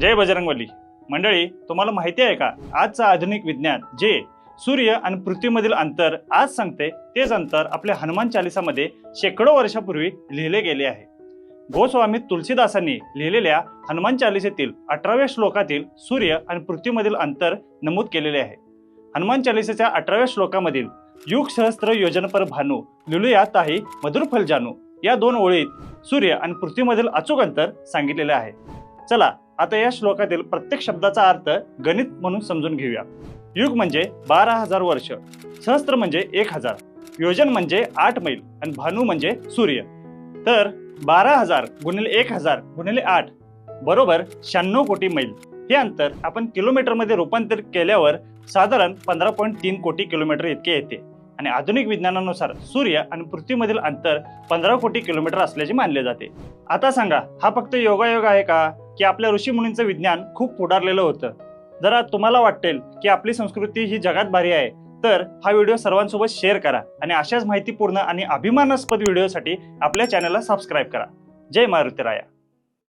जय बजरंगबली मंडळी, तुम्हाला माहिती आहे का आजचं आधुनिक विज्ञान जे सूर्य आणि पृथ्वीमधील अंतर आज सांगते तेच अंतर आपल्या हनुमान चालीसामध्ये शेकडो वर्षापूर्वी लिहिले गेले आहे। गोस्वामी तुलसीदासांनी लिहिलेल्या हनुमान चालीसेतील 18व्या श्लोकातील सूर्य आणि पृथ्वीमधील अंतर नमूद केलेले आहे। हनुमान चालीसेच्या 18व्या श्लोकामधील युग सहस्त्र योजन पर भानू लुलुया ताही मधुर फल जानू या दोन ओळीत सूर्य आणि पृथ्वीमधील अचूक अंतर सांगितलेले आहे। चला आता या श्लोकातील प्रत्येक शब्दाचा अर्थ गणित म्हणून समजून घेऊया। युग म्हणजे 12,000 वर्ष, सहस्त्र म्हणजे 1000, योजन म्हणजे 8 मैल आणि भानू म्हणजे सूर्य। तर 12,000 गुणिले 1000 गुणिले 8 बरोबर 96 कोटी मैल। हे अंतर आपण किलोमीटर मध्ये रूपांतरित केल्यावर साधारण 15.3 कोटी किलोमीटर इतके येते आणि आधुनिक विज्ञानानुसार सूर्य आणि पृथ्वीमधील अंतर 15 कोटी किलोमीटर असल्याचे मानले जाते। आता सांगा, हा फक्त योगायोग आहे का की आपल्या ऋषी मुनींचं विज्ञान खूप पुढारलेलं होतं? जरा तुम्हाला वाटेल की आपली संस्कृती ही जगात भारी आहे तर हा व्हिडिओ सर्वांसोबत शेअर करा आणि अशाच माहितीपूर्ण आणि अभिमानास्पद व्हिडिओसाठी आपल्या चॅनलला सबस्क्राईब करा। जय मारुती राया।